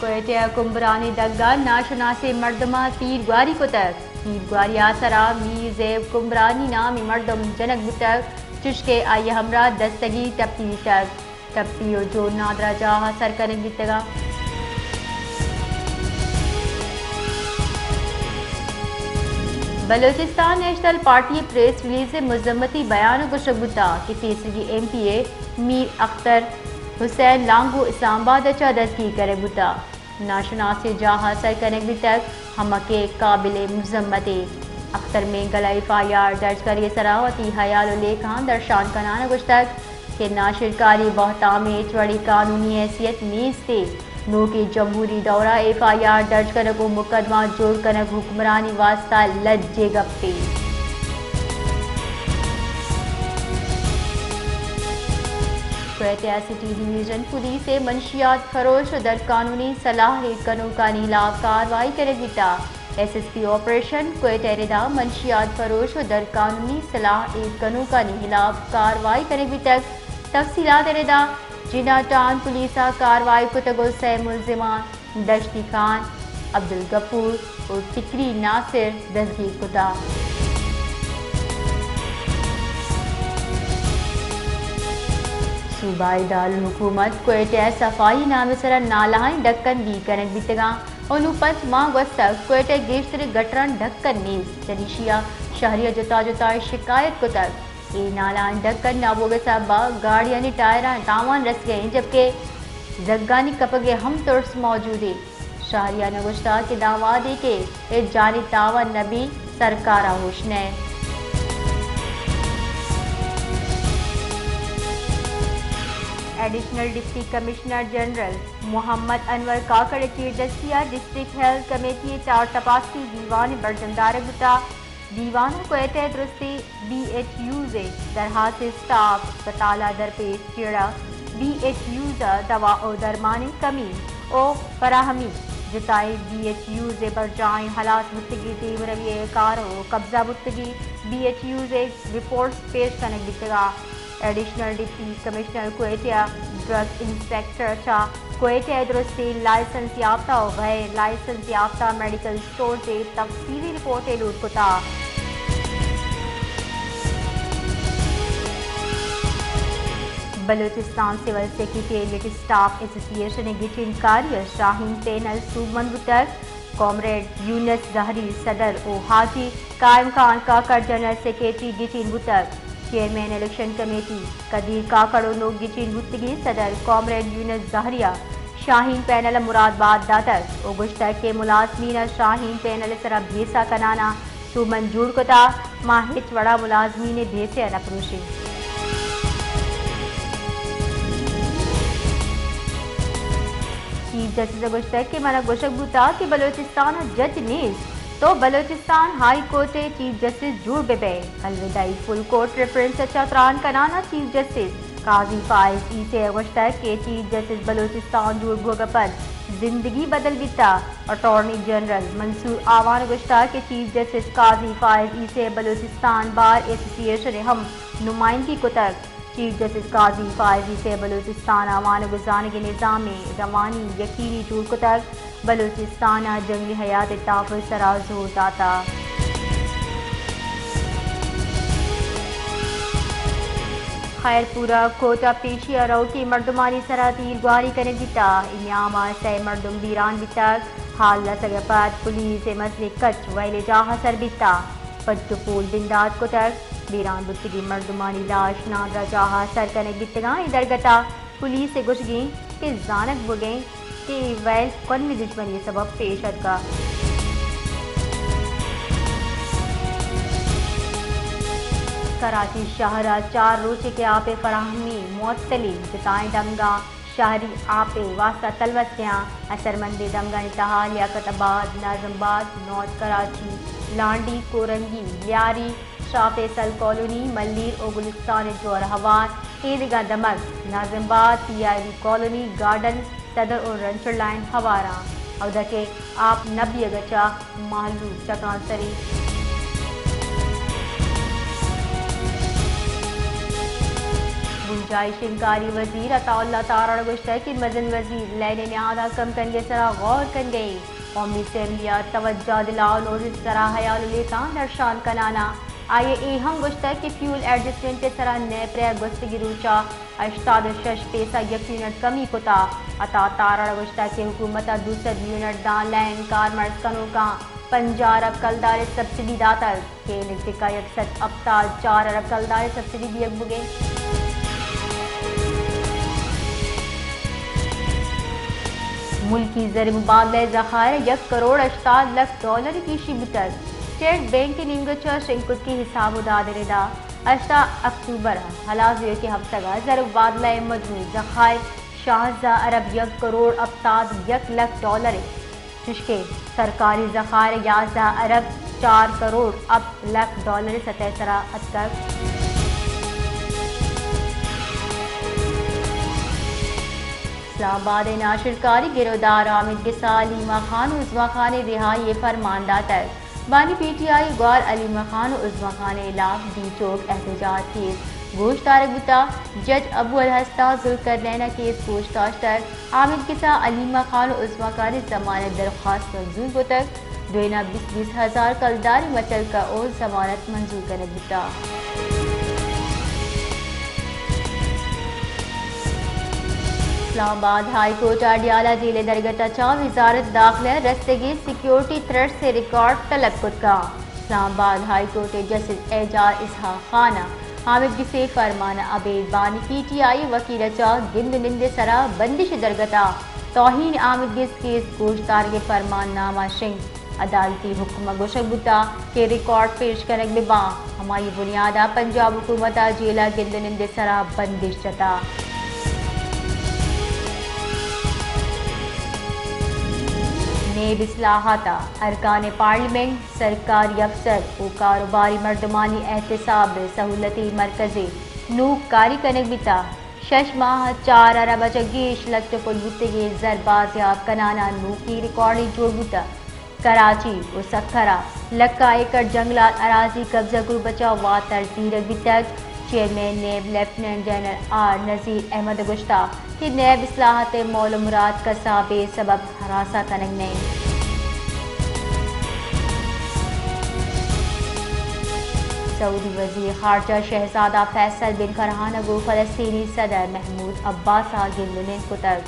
کوئٹہ کمبرانی دگا ناشناس مردمہ تیرگواری کتک تیرگواری آسرا میر زیب کمبرانی نامی مردم جنک بتک چشکے آئی ہمراہ دستگی ٹپی تک ٹپی و جو نادرہ جاہا سرکنک بتگا Balochistan National Party press release مذمتی بیان گشک بتا کہ تیسری ایم پی اے میر اختر حسین لانگو اسلام آباد اچھا دستگیر کرے بتا ناشناس جاہا سرکنک بتک ہمکے قابل مذمت اختر میں گلا FIR درج کریے سراوتی حیال و لیکان درشان کنانا گشتک کہ ناشرکاری بہتام چوڑی قانونی حیثیت نیستے نو کی جمہوری دورہ FIR درج کرنے کو مقدمہ جوڑ کرنے حکمرانی واسطہ لجے گپے کوئٹہ سٹی ڈویژن پولیس منشیات فروش در قانونی صلاح کنو کا خلاف کارروائی کرے گیتا SSP آپریشن کوئٹہ ردا منشیات فروش در قانونی صلاح کنو کا خلاف کارروائی کرے گی تک تفصیلات ردا جنا ٹان پولیسا کارروائی کتگو سے ملزمان دشتی خان عبدالغفور اور ٹکری ناصر دستگیر کتا صوبائی دارالحکومت کوئٹہ صفائی نام سر نالائیں ڈکن دی کنک بیتگاں انو 5 ماہ وسط کوئٹہ گیشتر گٹران ڈکن نیز جنیشیا شہریہ جتا جتا شکایت کو تک یہ نالائیں ڈکن نابوگ صاحبہ گاڑیانی ٹائران تاوان رس گئے جبکہ زگانی کپگے ہم ترس موجود ہے شہریہ نے گشتہ کہ دعویٰ دے کہ اس جانی تاوان نبی سرکارہ ہوشنے additional deputy commissioner general Muhammad Anwar Kakar chief دستیا ڈسٹرکٹ ہیلتھ کمیٹی چار ٹپاسی دیوان برجندار گتا دیوان کوئٹہ درستی BHUز درحاص سٹاف اسپتالہ درپیش چیڑا BHUز دوا و درمان کمی او فراہمی جتائی BHUز برجائیں حلاس بتگی تیم رویہ کارو قبضہ بتگی BHUز رپورٹس پیش کنک بتگا additional deputy commissioner Quetta drug inspector چا کوئٹہ درستی لائسنس یافتہ و غیر لائسنس یافتہ میڈیکل سٹور سے تفصیلی رپورٹ لوٹ کتا بلوچستان سول سیکریٹریٹ اسٹاف ایسوسی ایشن گٹن کاریہ شاہین پینل صوبمند بتک کامریڈ یونس زہری صدر و حاجی قائم خان کاکڑ جنرل سیکریٹری گٹن بتک chairman election committee Qadeer Kakar و نوک گچین بتگی صدر کامریڈ یونس زہریہ شاہین پینل مراد باد داتک و گشتر کے ملازمین شاہین پینل سرا بھیسا کنانا سو منجور کتا ماہچ وڑا ملازمین بھیسے نپروشی چیف جسٹس گشتر کے منع گوشک بوتا کہ بلوچستان جج نیز تو Balochistan high court chief justice جوڑ بے بے الوداعی فل کورٹ ریفرنس چتران کنانا چیف جسٹس قاضی فائز عیسی گشتر کے چیف جسٹس بلوچستان جوڑ بھوگا پر زندگی بدل بیتا اٹارنی جنرل منصور آوان گشتر کے چیف جسٹس قاضی فائز عیسی بلوچستان بار ایسوسی ایشن ہم نمائندگی کو تک چیف جسٹس قاضی فائز عیسی بلوچستان آوان گزارنے کے نظام روانی یقینی جوڑ کو تک بلوچستان جنگلی حیات تحفظ سرا زور داتا خیر پورا کوٹا پیشیا رو کی مردمانی سرا تیرگواری کرنے دیتا انعام سے مردم بیران بیتک حال لسگپت پولیس مسئلے کچ ویلے جاہا سر بیتا پج پول بندات کو تک بیران بتگی مردمانی لاش نادرہ جاہا سر کنک بیتگاں ادھر گتا پولیس سے گش گئیں کہ زانک بگیں کہ ویل قومی دشمنی سبب پیشت کا کراچی شہرہ 4 روزے کے آب فراہمی معطلی جتائیں دمگا شہری آب واسطہ تلوسیاں اثر مند دمگا انتہا لیاقت آباد ناظم آباد نارتھ کراچی لانڈی کورنگی لیاری شاہ فیصل کالونی ملیر اور گلستان جوہر ہوان عیدگاہ دمک ناظم آباد PIV کالونی گارڈن صدر اور رنچر لائن ہوارا اور دکے آپ نبی گچا محلو چکان سری خارجہ شنکاری وزیر عطا اللہ تارڑ گشتہ کی مزن وزیر لینے نہادہ کم کنگے سرا غور کن گئی قومی اسمبلیہ توجہ دلاؤ نوٹس سرا حیال لیکان درشان کنانا آئے ای ہم گشتہ کی فیول ایڈجسٹمنٹ سرا نئے پرے گستگی روچا 86 پیسہ یونٹ کمی کتا عطا تارڑ گشتہ کی حکومت 200 یونٹ دان لین کارمرز کنو کا 50 ارب کلدار سبسڈی داتر کے نکتکا 100 ابتا 4 ارب کلدار سبسڈی دیگ بگے ملکی زر مبادلہ ذخائر 1 کروڑ 88 لاکھ ڈالر کی شبتر اسٹیٹ بینک کی ننگچہ شنکت کی حساب دادر دا 8 اکتوبر حلازیو کے ہفتہ کا زر مبادلہ مجموعی ذخائر 16 ارب 1 کروڑ 1 لاکھ ڈالر چشکے سرکاری ذخائر 11 ارب 4 کروڑ لاکھ ڈالر سطح سرا اتک اسلام آباد ناشرکاری گروہدار حامد گسا علیمہ خان و عظمہ خان رہائی فرمان داتر بانی پی ٹی آئی گوار علیمہ خان و عظمہ خان علاق دی چوک احتجاج کیس گوشت تارک بتا جج ابو الحسنہ ذوالقرنین کیس پوچھ تاچھ تک حامد گسا علیمہ خان و عظمہ خان ضمانت درخواست منظور کو تک دوینا 20 ہزار کلداری مچل کا اور ضمانت منظور کرنے بتا اسلام آباد ہائی کورٹ اڈیالہ جیل درگتہ چا وزارت داخلہ رستگی سیکیورٹی تھریٹ سے ریکارڈ طلب کت کا اسلام آباد ہائی کورٹ جسٹس اعجاز اسحاق خانہ حامد گسے فرمانہ عبید بانی پی ٹی آئی وکیل چا گند نند سرا بندش درگتہ توہین حامد گس کیس گوشتار کے فرمان نامہ شنگ عدالتی حکم گوشک بتا کے ریکارڈ پیش کرنے بباں ہماری بنیادہ پنجاب حکومت جیلا گند نند سرا بندش جتا نیب اصلاحات ارکان پارلیمنٹ سرکاری افسر و کاروباری مردمانی احتساب سہولتی مرکزی نوک کاری کنک بتا 6 ماہ 4 ارب 20 لاکھ پل بتگی زر بازیاب کنانا نوکی ریکارڈی جوڑ بتا کراچی و سکھرا لکا ایکڑ جنگلات اراضی قبضہ گروپ بچاؤ و ترتیب بتک chairman NAB lieutenant general R Nazir Ahmad گشتہ کہ نیب اصلاحات مول مراد کا سابے سبب ہراساں کنگ نہیں سعودی وزیر خارجہ شہزادہ فیصل بن فرحان گو فلسطینی صدر محمود عباس گندنین کتر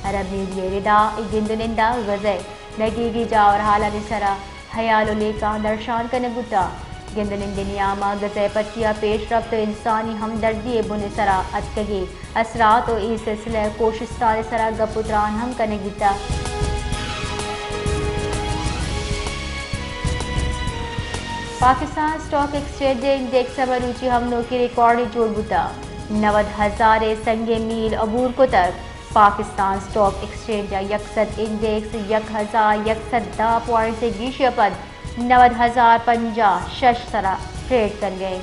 عرب میڈیا ردا گندنندہ غزے نگیگی جا اور حالہ نسرا حیال لیکا درشان کنگتا گندنند نیاما غزے پٹیا پیش رفت انسانی ہمدردی بن سرا اتکگی اثرات و ای سلسلہ کوشستان سرا گپتران ہم کنگتا پاکستان اسٹاک ایکسچینج انڈیکس مروچی ہمنوں کی ریکارڈ جوڑ بتا 90,000 سنگ میل عبور کو تک پاکستان اسٹاک ایکسچینج یکسد انڈیکس 1,110 پوائنٹ سے گیشے پد 90,050 شش سرا ٹریڈ کر گئے